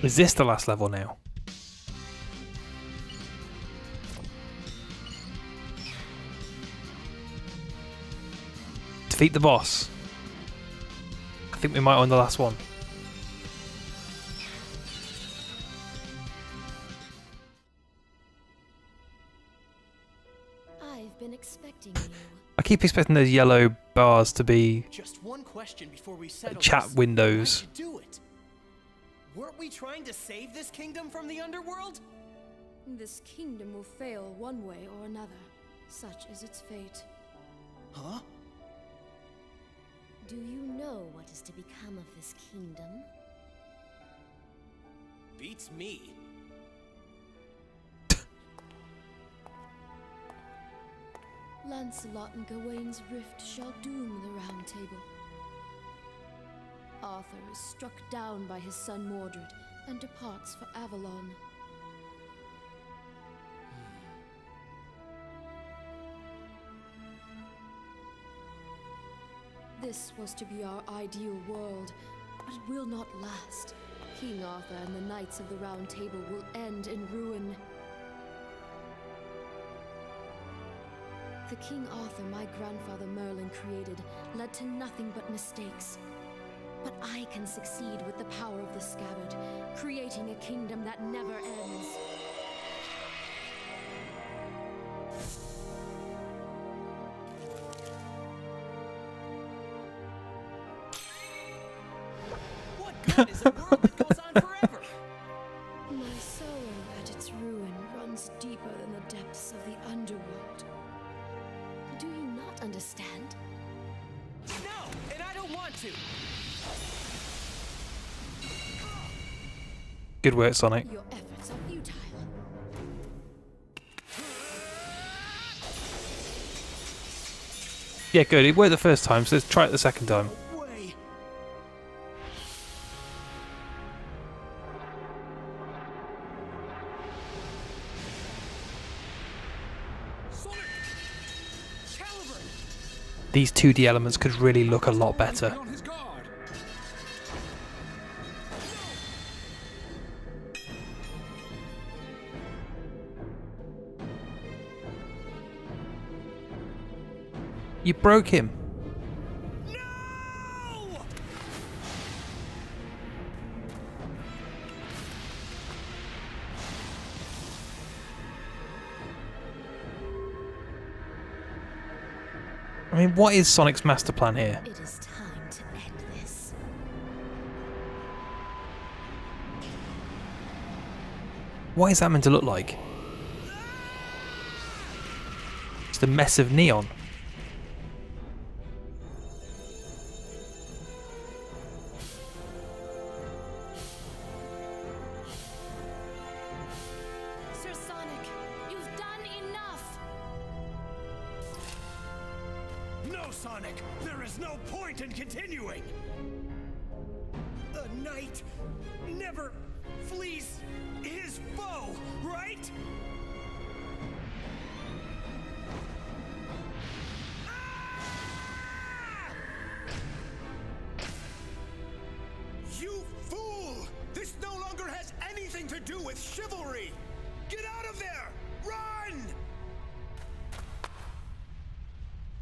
Is this the last level now? Defeat the boss. I think we might win the last one. I've been expecting you. I keep expecting those yellow bars to be Just one question before we settle chat this. windows. Why'd you do it? Weren't we trying to save this kingdom from the underworld? This kingdom will fail one way or another. Such is its fate. Huh? Do you know what is to become of this kingdom? Beats me. Lancelot and Gawain's rift shall doom the Round Table. Arthur is struck down by his son Mordred and departs for Avalon. This was to be our ideal world, but it will not last. King Arthur and the Knights of the Round Table will end in ruin. The King Arthur my grandfather Merlin created led to nothing but mistakes. But I can succeed with the power of the scabbard, creating a kingdom that never ends. What good is a world that goes on forever? My sorrow at its ruin runs deeper than the depths of the underworld. Do you not understand? No, and I don't want to. Good work, Sonic. Your efforts are futile. Yeah, good. It worked the first time, so let's try it the second time. Way. Sonic! Caliber! These 2D elements could really look a lot better. On his guard. You broke him. No! I mean, what is Sonic's master plan here? It is time to end this. What is that meant to look like? Just a mess of neon. Sir Sonic, you've done enough! No, Sonic! There is no point in continuing! A knight never flees his foe, right? Ah! You fool! This no longer has anything to do with chivalry! Get out of there! Run!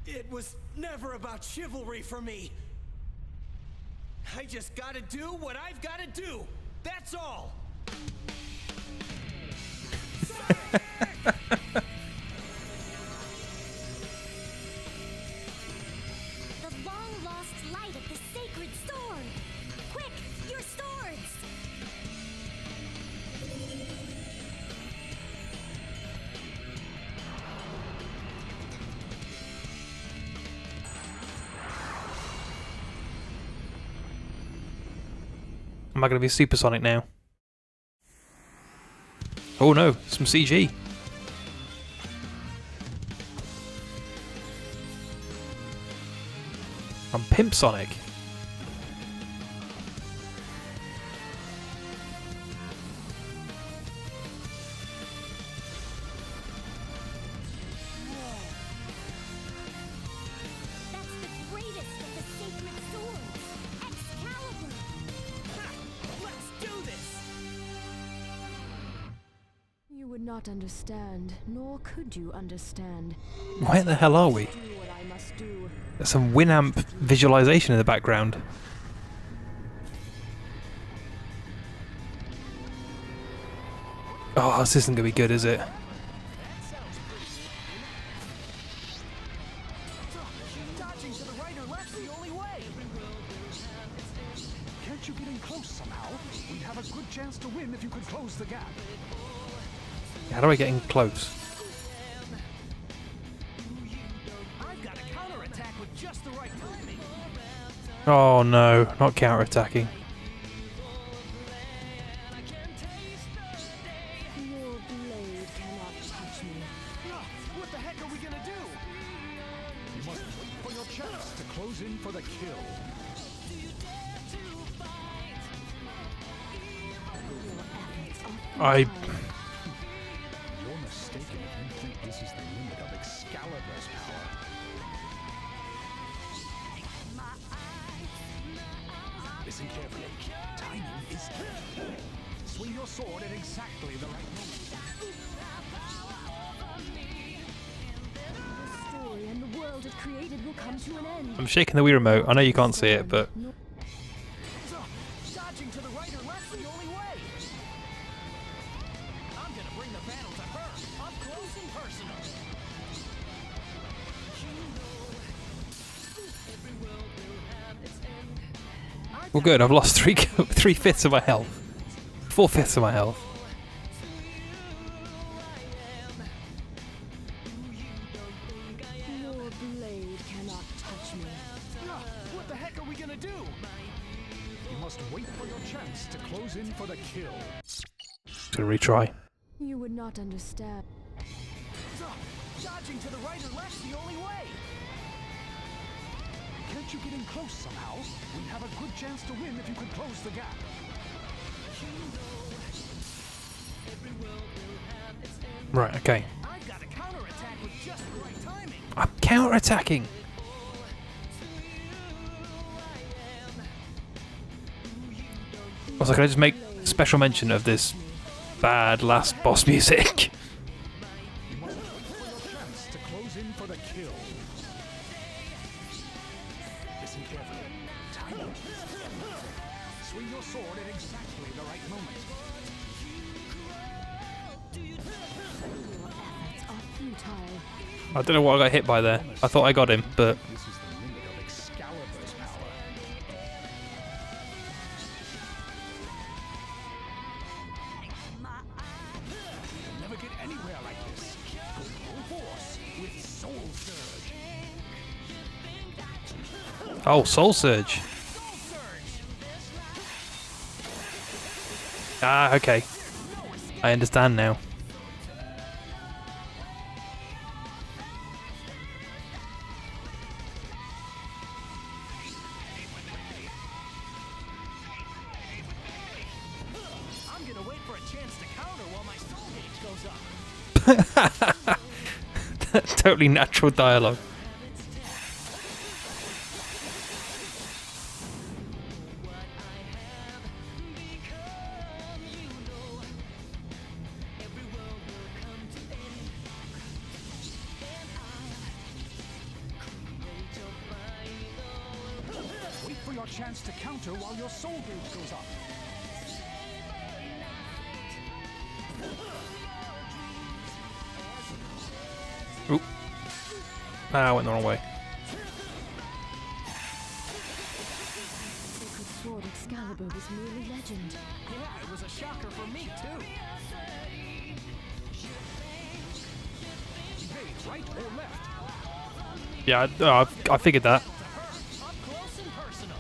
It was never about chivalry for me. I just gotta do what I've gotta do. That's all. The long-lost light of the sacred sword! Quick, your swords! Am I going to be Super Sonic now? Oh no, some CG. I'm Pimp Sonic. That's the greatest of the sacred swords! Excalibur! Ha! Let's do this! not understand, nor could you understand. Where the hell are we? Do what I must do. There's some Winamp visualization in the background. Oh, this isn't going to be good, is it? Dodging to the right or left's the only way. Can't you get in close somehow? We'd have a good chance to win if you could close the gap. How do I get in close? I've got a counterattack with just the right timing. Oh no, not counter-attacking. Your blade cannot touch me. What the heck are we gonna do? You must wait for your chance to close in for the kill. I... You're mistaken if you think this is the limit of Excalibur's power. Listen carefully. Timing is key. Swing your sword at exactly the right moment. The story and the world it created will come to an end. I'm shaking the Wii remote. I know you can't see it, but... Dodging to the right or left's the only way. I'm gonna bring the battle to her, up close and personal. Well good, I've lost 3/5 of my health. 4/5 of my health. Your blade cannot touch me. What the heck are we gonna do? You must wait for your chance to close in for the kill. Just gonna retry. You would not understand. Dodging to the right or left's the only way. Can't you get in close somehow? We'd have a good chance to win if you could close the gap. Right, okay. I've got a counterattack with just the right timing. I'm counter-attacking! Also, can I just make special mention of this bad last boss music? You must wait for your chance to close in for the kill. Listen carefully. Timing. Swing your sword at exactly the right moment. Your efforts are futile. I don't know what I got hit by there. I thought I got him, but... This is the limit of Excalibur's power. You'll never get anywhere like this. Go full force with Soul Surge. Oh, Soul Surge. Ah, okay. I understand now. I'm gonna wait for a chance to counter while my soul gauge goes up. Totally natural dialogue. Wait for your chance to counter while your soul gauge goes up. Oop. Ah, I went the wrong way. Sacred sword Excalibur was merely legend. Yeah, it was a shocker for me too. Evade right or left. Yeah, I figured that. Up close and personal.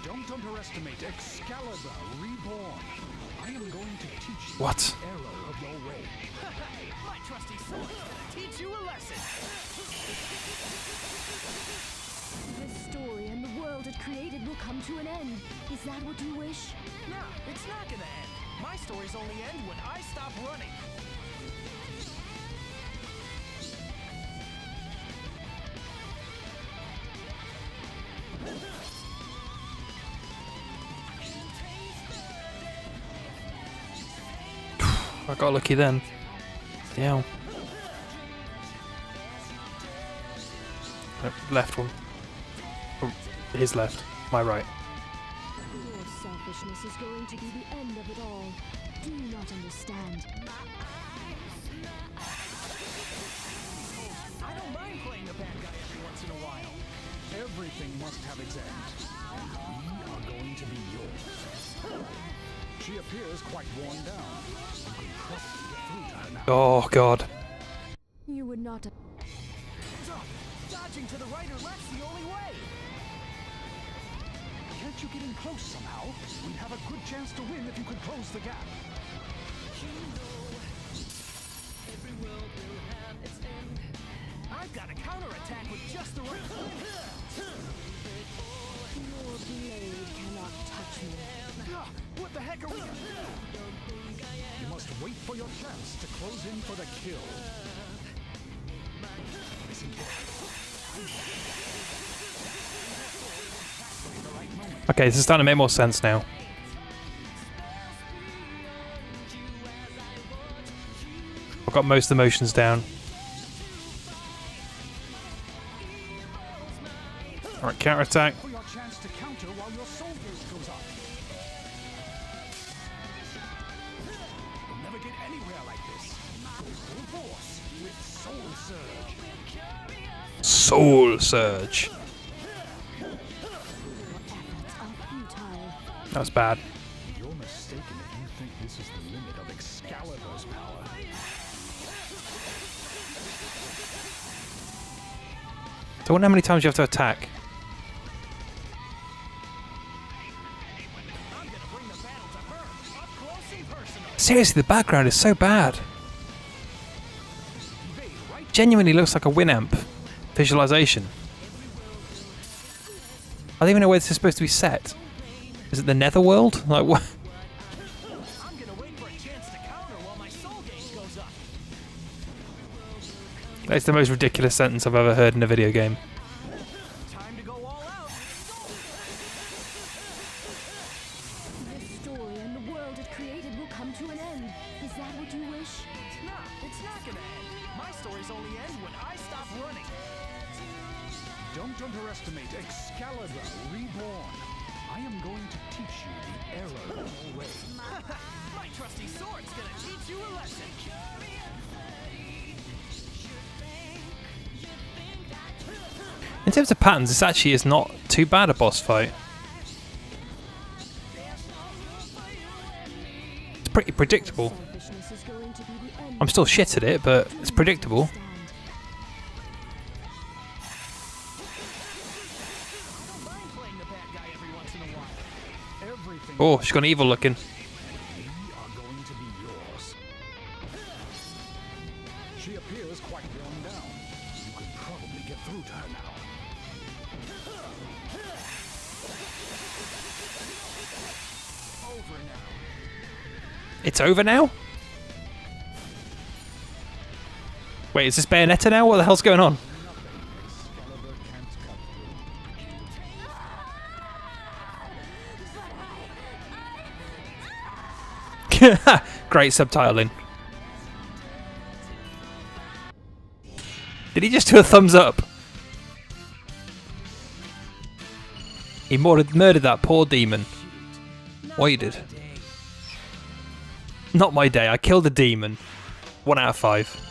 Don't underestimate Excalibur reborn. I am going to teach you What? the error of your way. My trusty sword will teach you a lesson. This story and the world it created will come to an end. Is that what you wish? No, it's not gonna end. My stories only end when I stop running. I got lucky then. Yeah. Left one. Oh, his left. My right. Your selfishness is going to be the end of it all. Do you not understand? I don't mind playing the bad guy every once in a while. Everything must have its end. We are going to be yours. She appears quite worn down. You could probably get through to her now. Oh god. You would not. Dodging to the right or left's the only way. Can't you get in close somehow? We'd have a good chance to win if you could close the gap. I've got a counterattack with just the right. Your blade cannot touch me. Ah, what the heck are we? You must wait for your chance to close in for the kill. Listen carefully. Okay, this is starting to make more sense now. I've got most of the motions down. Alright, counter attack. For your chance to counter while your soul gauge goes up. You'll never get anywhere like this. Go full force with Soul Surge. Soul Surge. Efforts are futile. That was bad. You're mistaken if you think this is the limit of Excalibur's power. I wonder how many times you have to attack. I'm gonna bring the battle to her, up close and personal. Seriously, the background is so bad. Evade right. Genuinely looks like a Winamp visualization. I don't even know where this is supposed to be set. Is it the Netherworld? Like what? I'm gonna wait for a chance to counter while my soul gauge goes up. That's the most ridiculous sentence I've ever heard in a video game. Time to go all out. This story and the world it created will come to an end. Is that what you wish? Nah, it's not gonna end. My stories only end when I stop running. Don't underestimate Excalibur Reborn. I am going to teach you the error way. My trusty sword's gonna teach you a lesson. In terms of patterns, this actually is not too bad a boss fight. It's pretty predictable. Selfishness is going to be the end. I'm still shit at it, but it's predictable. I don't mind playing the bad guy every once in a while. Everything Oh, she's gone evil looking. we are going to be yours. She appears quite worn down. You could probably get through to her now. Over now. It's over now? Wait, is this Bayonetta now? What the hell's going on? Excalibur can't cut through. Great subtitling. Did he just do a thumbs up? He murdered that poor demon. Waited. Not my day. I killed a demon. 1 out of 5.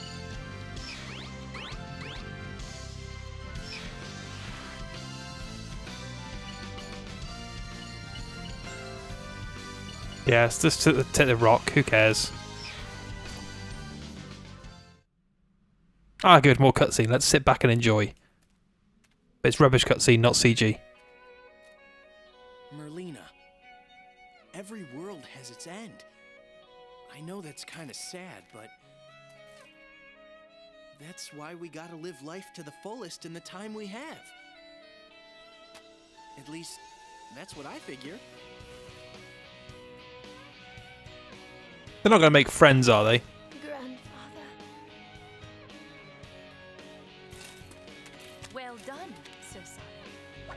Yeah, it's just take the rock. Who cares? Ah, good. More cutscene. Let's sit back and enjoy. But it's rubbish cutscene, not CG. Merlina, every world has its end. I know that's kind of sad, but that's why we gotta live life to the fullest in the time we have. At least, that's what I figure. They're not going to make friends, are they? Grandfather. Well done, Sir Sire.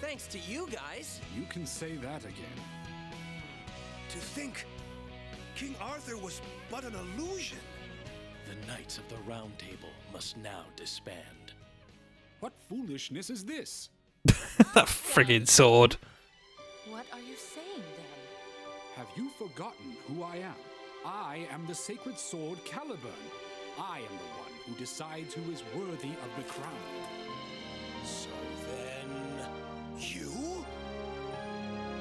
Thanks to you guys. You can say that again. To think, King Arthur was but an illusion. The Knights of the Round Table must now disband. What foolishness is this? That friggin' sword. What are you saying then? Have you forgotten who I am? I am the sacred sword Caliburn. I am the one who decides who is worthy of the crown. So then, you?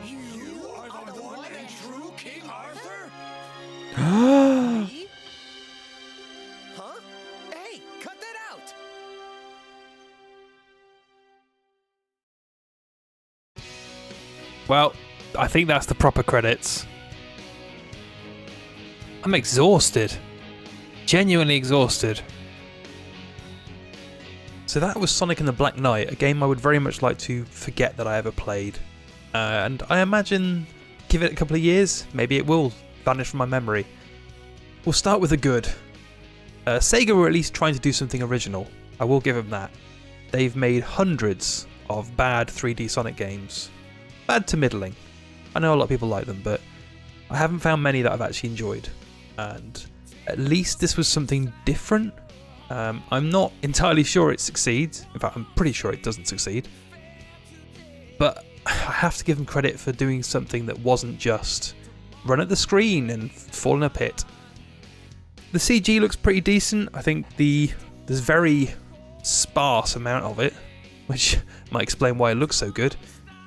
You are the one and true King Arthur? Me? Huh? Hey, cut that out! Well, I think that's the proper credits. I'm exhausted. Genuinely exhausted. So that was Sonic and the Black Knight, a game I would very much like to forget that I ever played. And I imagine, give it a couple of years, maybe it will vanish from my memory. We'll start with the good. Sega were at least trying to do something original. I will give them that. They've made hundreds of bad 3D Sonic games. Bad to middling. I know a lot of people like them, but I haven't found many that I've actually enjoyed. And at least this was something different. I'm not entirely sure it succeeds. In fact, I'm pretty sure it doesn't succeed. But I have to give them credit for doing something that wasn't just run at the screen and fall in a pit. The CG looks pretty decent. I think there's very sparse amount of it, which might explain why it looks so good.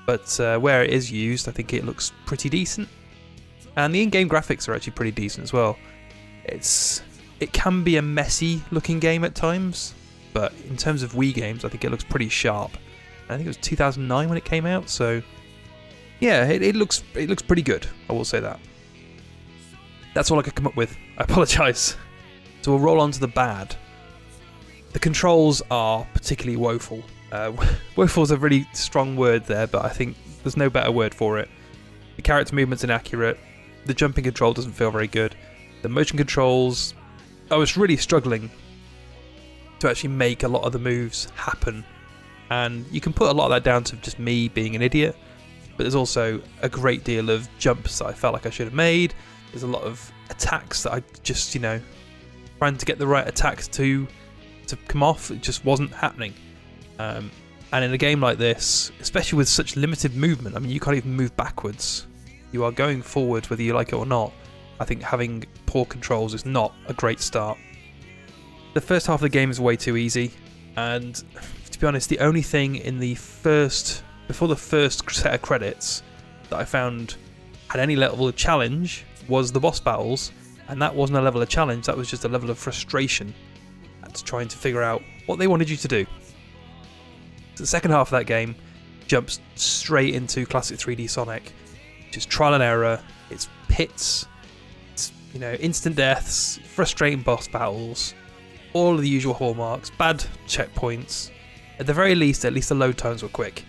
But where it is used, I think it looks pretty decent. And the in-game graphics are actually pretty decent as well. It can be a messy looking game at times, but in terms of Wii games, I think it looks pretty sharp. I think it was 2009 when it came out, so yeah, it looks pretty good. I will say that. That's all I could come up with. I apologise. So we'll roll on to the bad. The controls are particularly woeful. Woeful is a really strong word there, but I think there's no better word for it. The character movement's inaccurate. The jumping control doesn't feel very good. The motion controls, I was really struggling to actually make a lot of the moves happen. And you can put a lot of that down to just me being an idiot, but there's also a great deal of jumps that I felt like I should have made. There's a lot of attacks that I just, trying to get the right attacks to come off, it just wasn't happening. And in a game like this, especially with such limited movement, I mean, you can't even move backwards. You are going forward whether you like it or not. I think having poor controls is not a great start. The first half of the game is way too easy, and to be honest, the only thing in before the first set of credits that I found had any level of challenge was the boss battles, and that wasn't a level of challenge, that was just a level of frustration at trying to figure out what they wanted you to do. So the second half of that game jumps straight into classic 3D Sonic, just trial and error. It's pits, it's instant deaths, frustrating boss battles, all of the usual hallmarks, bad checkpoints. At the very least, at least the load times were quick,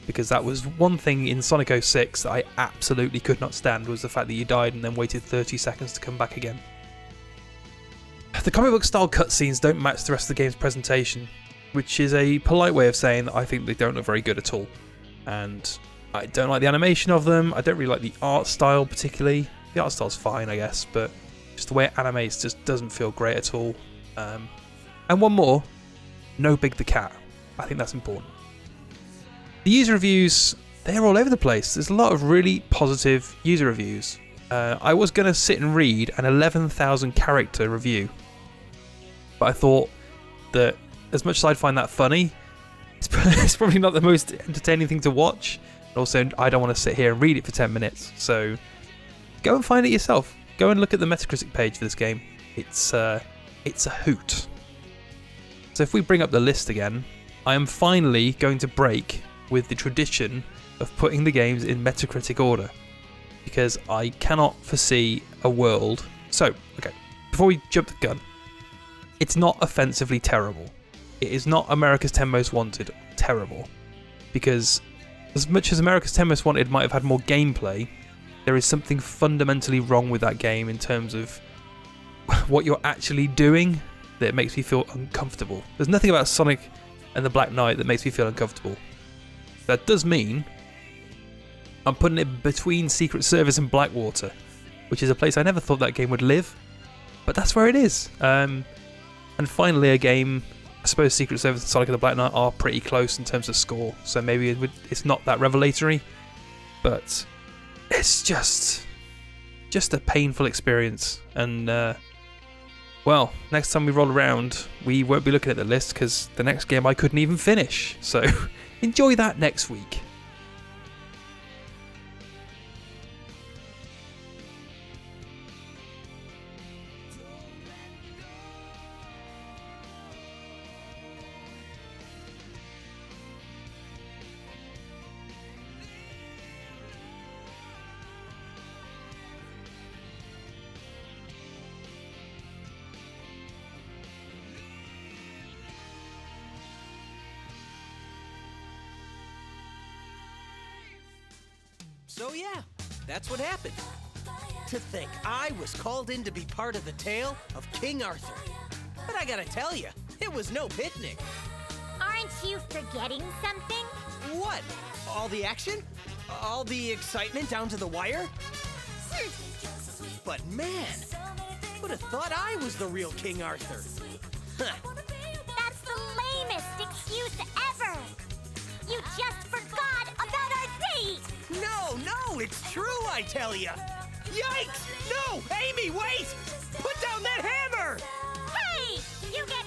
because that was one thing in Sonic 06 that I absolutely could not stand, was the fact that you died and then waited 30 seconds to come back again. The comic book style cutscenes don't match the rest of the game's presentation, which is a polite way of saying that I think they don't look very good at all. And I don't like the animation of them. I don't really like the art style particularly. The art style's fine, I guess, but just the way it animates just doesn't feel great at all. And one more, no Big the Cat. I think that's important. The user reviews, they're all over the place. There's a lot of really positive user reviews. I was going to sit and read an 11,000 character review, but I thought that as much as I'd find that funny, it's probably not the most entertaining thing to watch. And also, I don't want to sit here and read it for 10 minutes. So go and find it yourself. Go and look at the Metacritic page for this game. It's a hoot. So if we bring up the list again, I am finally going to break with the tradition of putting the games in Metacritic order, because I cannot foresee a world. So, okay, before we jump the gun, it's not offensively terrible. It is not America's 10 Most Wanted terrible, because as much as America's 10 Most Wanted might have had more gameplay, there is something fundamentally wrong with that game in terms of what you're actually doing that makes me feel uncomfortable. There's nothing about Sonic and the Black Knight that makes me feel uncomfortable. That does mean I'm putting it between Secret Service and Blackwater, which is a place I never thought that game would live, but that's where it is. And finally, a game. I suppose Secret Service and Sonic and the Black Knight are pretty close in terms of score, so maybe it's not that revelatory, but it's just a painful experience. And well, next time we roll around, we won't be looking at the list because the next game I couldn't even finish. So enjoy that next week. So yeah, that's what happened. To think I was called in to be part of the tale of King Arthur. But I gotta tell you, it was no picnic. Aren't you forgetting something? What? All the action? All the excitement down to the wire? But man, would have thought I was the real King Arthur. Huh. That's the lamest excuse ever! You just forgot about our date! No, it's true, I tell ya. Yikes! No, Amy, wait! Put down that hammer! Hey! You get